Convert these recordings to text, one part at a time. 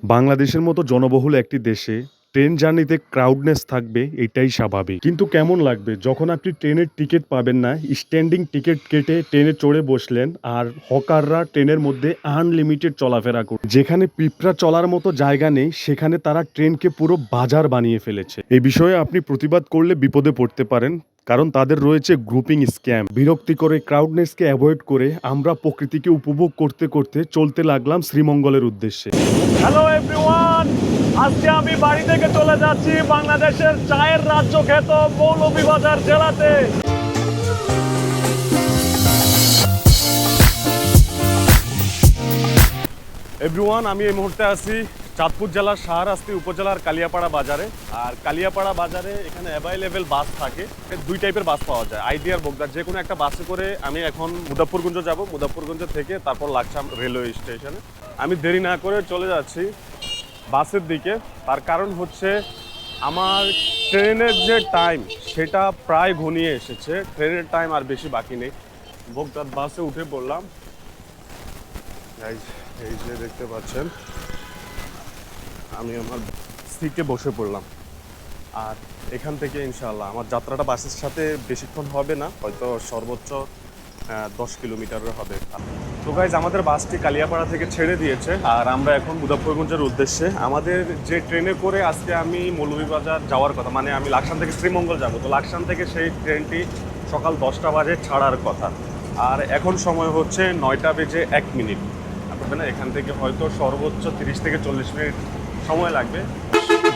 বাংলাদেশের মতো জনবহুল একটি দেশে ট্রেন জার্নিতে ক্রাউডনেস থাকবে এটাই স্বাভাবিক। কিন্তু কেমন লাগবে যখন আপনি ট্রেনের টিকিট পাবেন না, স্ট্যান্ডিং টিকিট কেটে ট্রেনে চড়ে বসলেন আর হকাররা ট্রেনের মধ্যে আনলিমিটেড চলাফেরা করে। যেখানে পিঁপড়া চলার মতো জায়গা নেই সেখানে তারা ট্রেনকে পুরো বাজার বানিয়ে ফেলেছে। এই বিষয়ে আপনি প্রতিবাদ করলে বিপদে পড়তে পারেন, কারণ তাদের রয়েছে গ্রুপিং স্ক্যাম। বিরক্তিকর এই ক্রাউডনেসকে অ্যাভয়েড করে আমরা প্রকৃতিকে উপভোগ করতে করতে চলতে লাগলাম শ্রীমঙ্গলের উদ্দেশ্যে। হ্যালো এভরিওয়ান, আজকে আমি বাড়ি থেকে চলে যাচ্ছি বাংলাদেশের চায়ের রাজ্য খ্যাত মৌলভীবাজার জেলাতে। এভরিওয়ান, আমি এই মুহূর্তে আছি চাঁদপুর জেলার শাহরাস্তি উপজেলার কালিয়াপাড়া বাজারে। আর কালিয়াপাড়া বাজারে এখানে অ্যাভেলেবেল বাস থাকে, দুই টাইপের বাস পাওয়া যায়, আইডি আর বোগদা। যে কোনো একটা বাসে করে আমি এখন মুজাফফরগঞ্জ যাব, মুজাফফরগঞ্জ থেকে তারপর লাকসাম রেলওয়ে স্টেশনে। আমি দেরি না করে চলে যাচ্ছি বাসের দিকে। তার কারণ হচ্ছে আমার ট্রেনের যে টাইম সেটা প্রায় ঘনিয়ে এসেছে, ট্রেনের টাইম আর বেশি বাকি নেই। বোগদার বাসে উঠে পড়লাম। এই যে দেখতে পাচ্ছেন, আমি আমার সিটে বসে পড়লাম। আর এখান থেকে ইনশাআল্লাহ আমার যাত্রাটা বাসের সাথে বেশিক্ষণ হবে না, হয়তো সর্বোচ্চ 10 কিলোমিটারের হবে। তো গাইজ, আমাদের বাসটি কালিয়াপাড়া থেকে ছেড়ে দিয়েছে আর আমরা এখন মুজাফফরগঞ্জের উদ্দেশ্যে। আমাদের যে ট্রেনে করে আজকে আমি মৌলভীবাজার যাওয়ার কথা, মানে আমি লাকসাম থেকে শ্রীমঙ্গল যাব, তো লাকসাম থেকে সেই ট্রেনটি সকাল 10টা বাজে ছাড়ার কথা। আর এখন সময় হচ্ছে 9টা বেজে 1 মিনিট। আপনার এখান থেকে হয়তো সর্বোচ্চ 30 থেকে 40 মিনিট সময় লাগবে।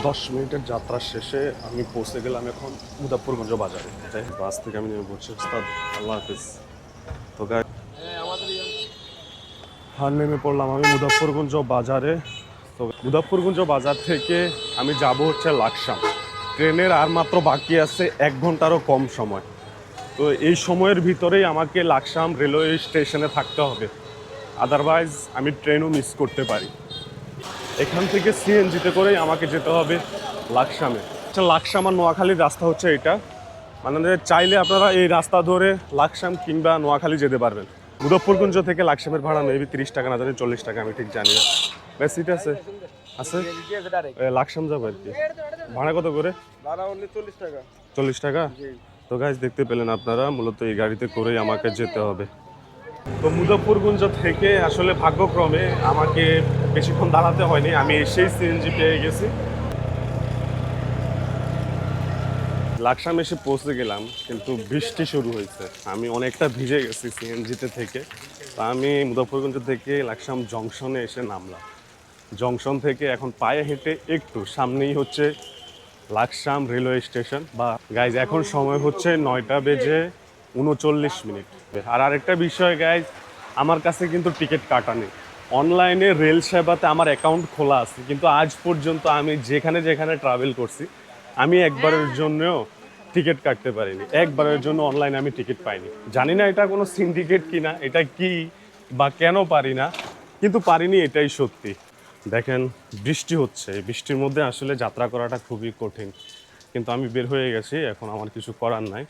10 মিনিটের যাত্রা শেষে আমি পৌঁছে গেলাম এখন মুজাফফরগঞ্জ বাজারে। যাই বাস থেকে আমি নেমে পড়ছি। আল্লাহ হাফিজ। তো আর নেমে পড়লাম আমি মুজাফফরগঞ্জ বাজারে। তো মুজাফফরগঞ্জ বাজার থেকে আমি যাব হচ্ছে লাকসাম। ট্রেনের আর মাত্র বাকি আছে 1 ঘন্টারও কম সময়। তো এই সময়ের ভিতরেই আমাকে লাকসাম রেলওয়ে স্টেশনে থাকতে হবে, আদারওয়াইজ আমি ট্রেনও মিস করতে পারি। এখান থেকে সিএনজিতে করেই আমাকে যেতে হবে লাকসামে। আচ্ছা, লাকসাম আর নোয়াখালীর রাস্তা হচ্ছে এটা, মানে চাইলে আপনারা এই রাস্তা ধরে লাকসাম কিংবা নোয়াখালী যেতে পারবেন। মুজাফফরগঞ্জ থেকে লাকসামের ভাড়া মেবি 30 টাকা, না জানি 40 টাকা, আমি ঠিক জানি না। বেশ, সিট আছে আছে লাকসাম যাবো আর কি। ভাড়া কত করে? ভাড়া অনলি 40 টাকা। 40 টাকা। তো গাইজ, দেখতে পেলেন আপনারা, মূলত এই গাড়িতে করেই আমাকে যেতে হবে। তো মুজাফফরগঞ্জ থেকে আসলে ভাগ্যক্রমে আমাকে বেশিক্ষণ দাঁড়াতে হয়নি, আমি এসেই সিএনজি পেয়ে গেছি। লাকসাম এসে পৌঁছে গেলাম, কিন্তু বৃষ্টি শুরু হয়েছে, আমি অনেকটা ভিজে গেছি সিএনজিতে থেকে। তো আমি মুজাফফরগঞ্জ থেকে লাকসাম জংশনে এসে নামলাম। জংশন থেকে এখন পায়ে হেঁটে একটু সামনেই হচ্ছে লাকসাম রেলওয়ে স্টেশন। বা গাইজ, এখন সময় হচ্ছে 9টা বেজে 39 মিনিট। আর আরেকটা বিষয় গাইজ, আমার কাছে কিন্তু টিকিট কাটা নেই। অনলাইনে রেল সেবাতে আমার অ্যাকাউন্ট খোলা আছে, কিন্তু আজ পর্যন্ত আমি যেখানে যেখানে ট্রাভেল করছি আমি একবারের জন্যও টিকিট কাটতে পারিনি। একবারের জন্য অনলাইনে আমি টিকিট পাইনি। জানি না এটা কোনো সিন্ডিকেট কিনা, এটা কি বা কেন পারি না, কিন্তু পারিনি, এটাই সত্যি। দেখেন, বৃষ্টি হচ্ছে, এই বৃষ্টির মধ্যে আসলে যাত্রা করাটা খুবই কঠিন, কিন্তু আমি বের হয়ে গেছি, এখন আমার কিছু করার নাই।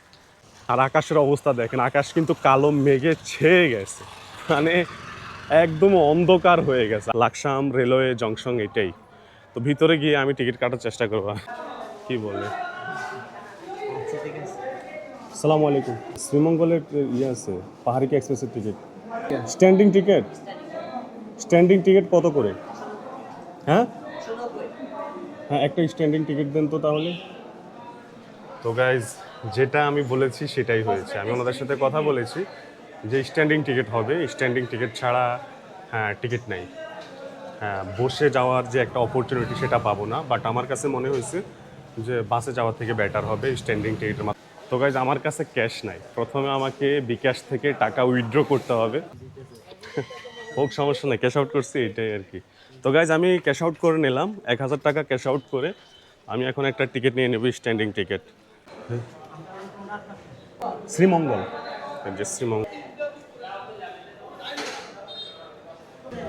আর আকাশের অবস্থা দেখেন, আকাশ কিন্তু কালো মেঘে ছেয়ে গেছে, মানে একদম অন্ধকার হয়ে গেছে। লাকসাম রেলওয়ে জংশন এটাই। তো ভিতরে গিয়ে আমি টিকিট কাটার চেষ্টা করবো। কি বলে? আসসালামু আলাইকুম। শ্রীমঙ্গলের ইয়ে আছে, পাহাড়ি এক্সপ্রেসের ticket, standing ticket. Standing ticket কত করে? হ্যাঁ হ্যাঁ, একটা স্ট্যান্ডিং টিকিট দেন তো তাহলে। তো গাইজ, যেটা আমি বলেছি সেটাই হয়েছে। আমি ওনাদের সাথে কথা বলেছি যে স্ট্যান্ডিং টিকিট হবে, স্ট্যান্ডিং টিকিট ছাড়া হ্যাঁ টিকিট নেই। হ্যাঁ, বসে যাওয়ার যে একটা অপরচুনিটি সেটা পাবো না, বাট আমার কাছে মনে হয়েছে যে বাসে যাওয়ার থেকে বেটার হবে স্ট্যান্ডিং টিকিটের মাত্র। তো গাইজ, আমার কাছে ক্যাশ নাই, প্রথমে আমাকে বিকাশ থেকে টাকা উইথড্র করতে হবে। হোক, সমস্যা নেই, ক্যাশ আউট করছি, এটাই আর কি। তো গাইজ, আমি ক্যাশ আউট করে নিলাম 1000 টাকা ক্যাশ আউট করে। আমি এখন একটা টিকিট নিয়ে নেব, স্ট্যান্ডিং টিকিট। শ্রীমঙ্গল, যে শ্রীমঙ্গল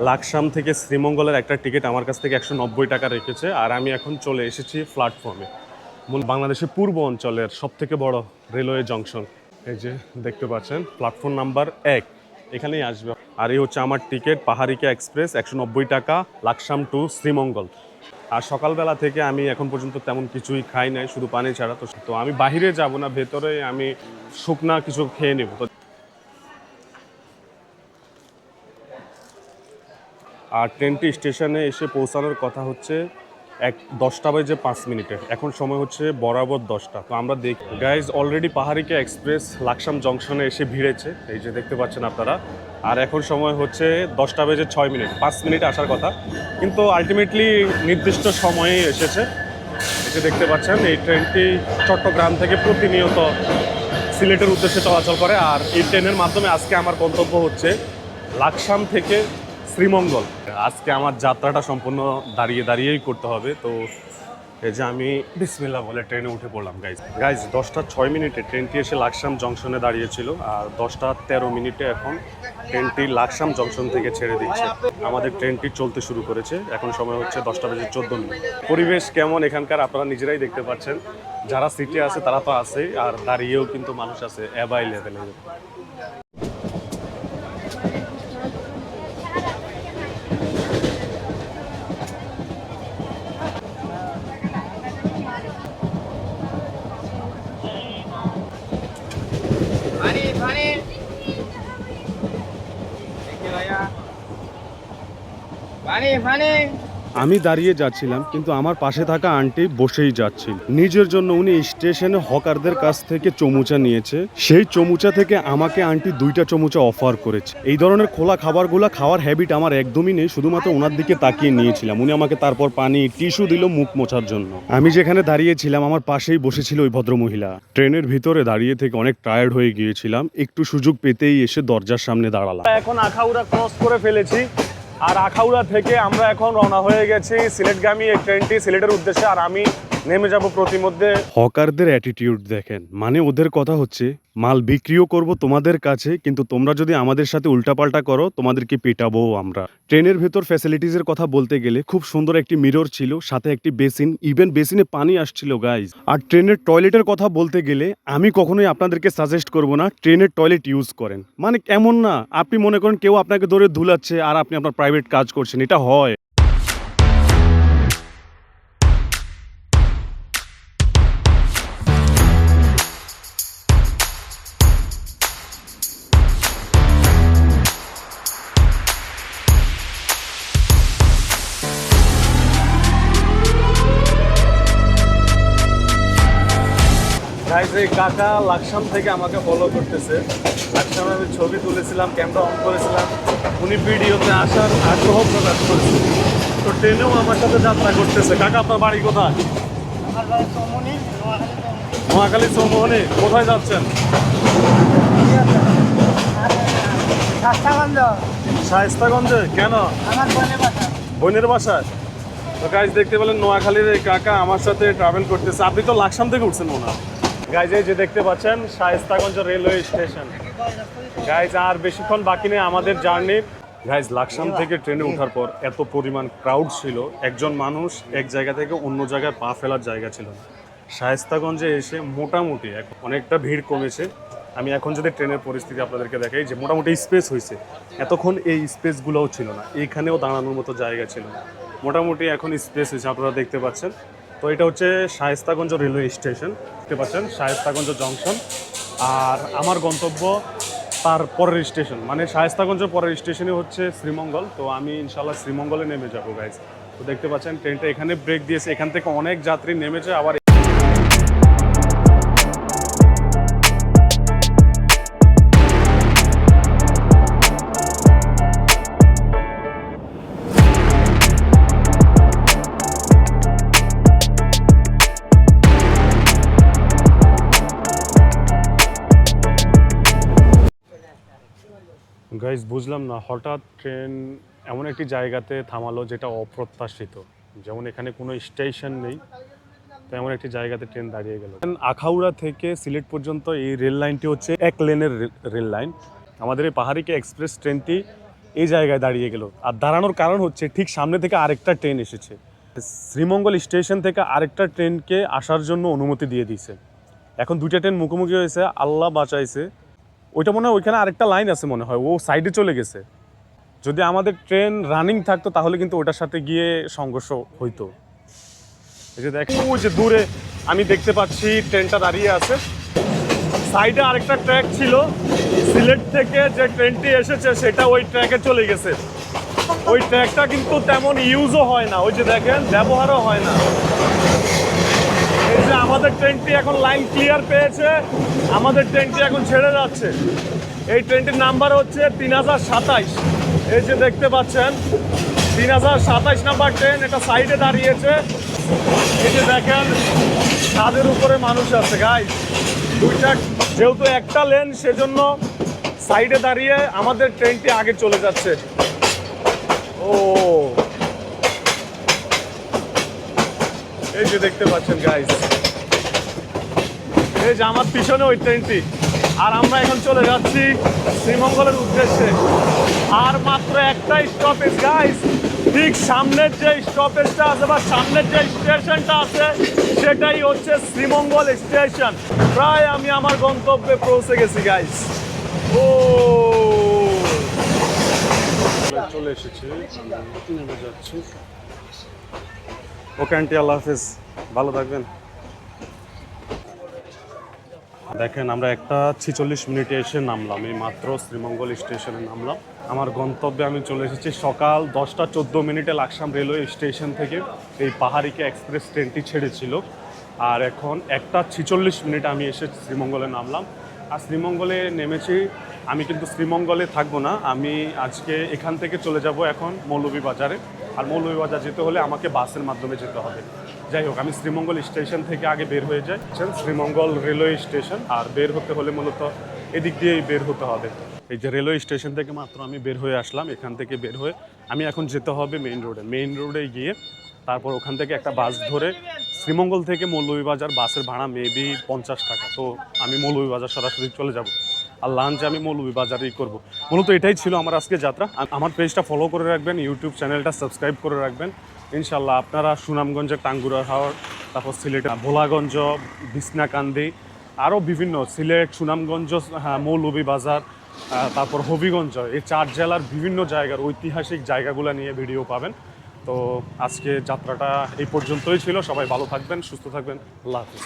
লাকসাম থেকে শ্রীমঙ্গলের একটা টিকিট আমার কাছ থেকে 190 টাকা রেখেছে। আর আমি এখন চলে এসেছি প্ল্যাটফর্মে, বাংলাদেশের পূর্ব অঞ্চলের সবথেকে বড় রেলওয়ে জংশন। এই যে দেখতে পাচ্ছেন, প্ল্যাটফর্ম নাম্বার 1, এখানেই আসবে। আর এই হচ্ছে আমার টিকিট, পাহাড়িকা এক্সপ্রেস, 190 টাকা, লাকসাম টু শ্রীমঙ্গল। আর সকালবেলা থেকে আমি এখন পর্যন্ত তেমন কিছুই খাই নাই, শুধু পানি ছাড়া। তো আমি বাহিরে যাব না, ভেতরে আমি শুকনা কিছু খেয়ে নেব। তো আর ট্রেনটি স্টেশনে এসে পৌঁছানোর কথা হচ্ছে 10:05, এখন সময় হচ্ছে বরাবর 10টা। তো আমরা দেখি guys, already Paharika express Laksam জংশনে এসে ভিড়েছে, এই যে দেখতে পাচ্ছেন আপনারা। আর এখন সময় হচ্ছে 10:06, 5 মিনিট আসার কথা, কিন্তু আলটিমেটলি নির্দিষ্ট সময়েই এসেছে। এই যে দেখতে পাচ্ছেন, এই ট্রেনটি চট্টগ্রাম থেকে প্রতিনিয়ত সিলেটের উদ্দেশ্যে চলাচল করে। আর এই ট্রেনের মাধ্যমে আজকে আমার গন্তব্য হচ্ছে লাকসাম থেকে শ্রীমঙ্গল। আজকে আমার যাত্রাটা সম্পূর্ণ দাঁড়িয়ে দাঁড়িয়েই করতে হবে। তো এই যে আমি বিসমিল্লাহ বলে ট্রেনে উঠে পড়লাম গাইজ 10:06 ট্রেনটি এসে লাকসাম জংশনে দাঁড়িয়েছিল, আর 10:13 এখন ট্রেনটি লাকসাম জংশন থেকে ছেড়ে দিচ্ছে। আমাদের ট্রেনটি চলতে শুরু করেছে, এখন সময় হচ্ছে 10:14। পরিবেশ কেমন এখানকার আপনারা নিজেরাই দেখতে পাচ্ছেন। যারা সিটে আছে তারা তো আছেই, আর দাঁড়িয়েও কিন্তু মানুষ আছে অ্যাভাইলেবেল। আমি দাঁড়িয়ে যাচ্ছিলাম, কিন্তু আমার পাশে থাকা আন্টি বসেই যাচ্ছিল নিজের জন্য। উনি স্টেশনে হকারদের কাছ থেকে চমুচা নিয়েছে, সেই চমুচা থেকে আমাকে আন্টি 2টা চমুচা অফার করেছে। এই ধরনের খোলা খাবারগুলো খাওয়ার হ্যাবিট আমার একদমই নেই, শুধুমাত্র ওনার দিকে তাকিয়ে নিয়েছিলাম। উনি আমাকে তারপর পানি, টিস্যু দিল মুখ মোছার জন্য। আমি যেখানে দাঁড়িয়েছিলাম আমার পাশেই বসেছিল ওই ভদ্রমহিলা। ট্রেনের ভিতরে দাঁড়িয়ে থেকে অনেক টায়ার্ড হয়ে গিয়েছিলাম, একটু সুযোগ পেতেই এসে দরজার সামনে দাঁড়ালাম। এখন আখাউড়া ক্রস করে ফেলেছি, আর আখাউড়া থেকে আমরা এখন রওনা হয়ে গেছি সিলেটগামী এই ট্রেনটি সিলেটের উদ্দেশ্যে। আর আমি নেমে যাব প্রতিমধ্যে। হকারদের অ্যাটিটিউড দেখেন, মানে ওদের কথা হচ্ছে মাল বিক্রিও করব তোমাদের কাছে, কিন্তু তোমরা যদি আমাদের সাথে উল্টাপাল্টা করো তোমাদেরকে পেটাবো আমরা। ট্রেনের ভেতর ফ্যাসিলিটিসের কথা বলতে গেলে খুব সুন্দর একটি মিরর ছিল, সাথে একটি বেসিন, ইভেন বেসিনে পানি আসছিল গাইজ। আর ট্রেনের টয়লেটের কথা বলতে গেলে আমি কখনোই আপনাদেরকে সাজেস্ট করব না ট্রেনের টয়লেট ইউজ করেন। মানে কেমন না, আপনি মনে করেন কেউ আপনাকে ধরে ধুলাচ্ছে আর আপনি আপনার প্রাইভেট কাজ করছেন, এটা হয়? গাইজ, এই কাকা লাকসাম থেকে আমাকে ফলো করতেছে। লাকসামে আমি ছবি তুলেছিলাম, ক্যামেরা অন করেছিলাম, উনি ভিডিওতে আসার আগ্রহ প্রকাশ করেছে। তো ট্রেনেও আমার সাথে যাত্রা করতেছে। কাকা, আপনার বাড়ি কোথায়? নোয়াখালী চৌমোহনী। কোথায় যাচ্ছেন? শায়েস্তাগঞ্জে। কেন? বোনের বাসায়। তো গাইজ দেখতে পেলেন নোয়াখালীর এই কাকা আমার সাথে ট্রাভেল করতেছে। আপনি তো লাকসাম থেকে উঠছেন মনে হয়। গাইজ এই যে দেখতে পাচ্ছেন শায়েস্তাগঞ্জ রেলওয়ে স্টেশন। গাইজ আর বেশিক্ষণ বাকি নেই আমাদের জার্নির। গাইজ লাকসাম থেকে ট্রেনে ওঠার পর এত পরিমাণ ক্রাউড ছিল, একজন মানুষ এক জায়গা থেকে অন্য জায়গায় পা ফেলার জায়গা ছিল না। শায়েস্তাগঞ্জে এসে মোটামুটি অনেকটা ভিড় কমেছে। আমি এখন যদি ট্রেনের পরিস্থিতি আপনাদেরকে দেখাই, যে মোটামুটি স্পেস হয়েছে, এতক্ষণ এই স্পেসগুলোও ছিল না, এইখানেও দাঁড়ানোর মতো জায়গা ছিল না। মোটামুটি এখন স্পেস হয়েছে, আপনারা দেখতে পাচ্ছেন। তো এটা হচ্ছে শায়েস্তাগঞ্জ রেলওয়ে স্টেশন, দেখতে পাচ্ছেন শায়েস্তাগঞ্জ জংশন। আর আমার গন্তব্য তার পরের স্টেশন, মানে শায়েস্তাগঞ্জের পরের স্টেশনে হচ্ছে শ্রীমঙ্গল। তো আমি ইনশাল্লাহ শ্রীমঙ্গলে নেমে যাবো গাইজ। তো দেখতে পাচ্ছেন ট্রেনটা এখানে ব্রেক দিয়েছে, এখান থেকে অনেক যাত্রী নেমেছে। আবার গাইজ বুঝলাম না, হঠাৎ ট্রেন এমন একটি জায়গাতে থামালো যেটা অপ্রত্যাশিত। যেমন এখানে কোনো স্টেশন নেই, তো এমন একটি জায়গাতে ট্রেন দাঁড়িয়ে গেল। আখাউড়া থেকে সিলেট পর্যন্ত এই রেল লাইনটি হচ্ছে এক লেনের রেল লাইন। আমাদের এই পাহাড়িকা এক্সপ্রেস ট্রেনটি এই জায়গায় দাঁড়িয়ে গেল। আর দাঁড়ানোর কারণ হচ্ছে ঠিক সামনে থেকে আরেকটা ট্রেন এসেছে, শ্রীমঙ্গল স্টেশন থেকে আরেকটা ট্রেনকে আসার জন্য অনুমতি দিয়ে দিয়েছে। এখন 2টা ট্রেন মুখোমুখি হয়েছে, আল্লাহ বাঁচাইছে। ওইটা মনে হয় ওইখানে আরেকটা লাইন আছে মনে হয়, ও সাইডে চলে গেছে। যদি আমাদের ট্রেন রানিং থাকতো তাহলে কিন্তু ওটার সাথে গিয়ে সংঘর্ষ হইতো। এই যে দেখো ওই যে দূরে আমি দেখতে পাচ্ছি ট্রেনটা দাঁড়িয়ে আছে, সাইডে আরেকটা ট্র্যাক ছিল, সিলেট থেকে যে ট্রেনটি এসেছে সেটা ওই ট্র্যাকে চলে গেছে। ওই ট্র্যাকটা কিন্তু তেমন ইউজও হয় না, ওই যে দেখেন ব্যবহারও হয় না। এই যে আমাদের ট্রেনটি এখন লাইন ক্লিয়ার পেয়েছে, আমাদের ট্রেনটি এখন ছেড়ে যাচ্ছে। এই ট্রেনটির নাম্বার হচ্ছে 3027। এই যে দেখতে পাচ্ছেন 3027 নাম্বার ট্রেন, এটা সাইডে দাঁড়িয়েছে। এই যে দেখেন ছাদের উপরে মানুষ আছে গাইস, দুইটা যেহেতু একটা লেন সেজন্য সাইডে দাঁড়িয়ে আমাদের ট্রেনটি আগে চলে যাচ্ছে। ও এই যে দেখতে পাচ্ছেন গাইস, এই যে আমার পিছনে ওই ট্রেনটি, আর আমরা এখন চলে যাচ্ছি শ্রীমঙ্গলের উদ্দেশ্যে। আর মাত্র একটা স্টপেজ গাইস, ঠিক সামনের যে স্টপেজটা আছে বা সামনের যে স্টেশনটা আছে সেটাই হচ্ছে শ্রীমঙ্গল স্টেশন। প্রায় আমি আমার গন্তব্যে পৌঁছে গেছি গাইস। ও চলে এসেছি, নেমে যাচ্ছি। ওকে আন্টি, আল্লাহ হাফেজ, ভালো থাকবেন। দেখেন আমরা 1:46 এসে নামলাম, এই মাত্র শ্রীমঙ্গল স্টেশনে নামলাম। আমার গন্তব্যে আমি চলে এসেছি সকাল 10:14 লাকসাম রেলওয়ে স্টেশন থেকে। এই পাহাড়িকে এক্সপ্রেস ট্রেনটি ছেড়েছিল, আর এখন 1:46 আমি এসে শ্রীমঙ্গলে নামলাম। আর শ্রীমঙ্গলে নেমেছি, আমি কিন্তু শ্রীমঙ্গলে থাকবো না, আমি আজকে এখান থেকে চলে যাব এখন মৌলভীবাজারে। আর মৌলভীবাজার যেতে হলে আমাকে বাসের মাধ্যমে যেতে হবে। যাই হোক, আমি শ্রীমঙ্গল স্টেশন থেকে আগে বের হয়ে যাই, শ্রীমঙ্গল রেলওয়ে স্টেশন। আর বের হতে হলে মূলত এদিক দিয়েই বের হতে হবে। এই যে রেলওয়ে স্টেশন থেকে মাত্র আমি বের হয়ে আসলাম, এখান থেকে বের হয়ে আমি এখন যেতে হবে মেইন রোডে গিয়ে তারপর ওখান থেকে একটা বাস ধরে শ্রীমঙ্গল থেকে মৌলভীবাজার বাসের ভাড়া মেবি 50 টাকা। তো আমি মৌলভীবাজার সরাসরি চলে যাব, আর লাঞ্চ আমি মৌলভীবাজারেই করব। মূলত এটাই ছিল আমার আজকে যাত্রা। আমার পেজটা ফলো করে রাখবেন, ইউটিউব চ্যানেলটা সাবস্ক্রাইব করে রাখবেন। ইনশাল্লাহ আপনারা সুনামগঞ্জের টাঙ্গুরা হাওর, তারপর সিলেটের ভোলাগঞ্জ, বিছনাকান্দি, আরও বিভিন্ন সিলেট, সুনামগঞ্জ, মৌলভীবাজার, তারপর হবিগঞ্জ, এই 4 জেলার বিভিন্ন জায়গার ঐতিহাসিক জায়গাগুলো নিয়ে ভিডিও পাবেন। তো আজকে যাত্রাটা এই পর্যন্তই ছিল। সবাই ভালো থাকবেন, সুস্থ থাকবেন, আল্লাহ হাফিজ।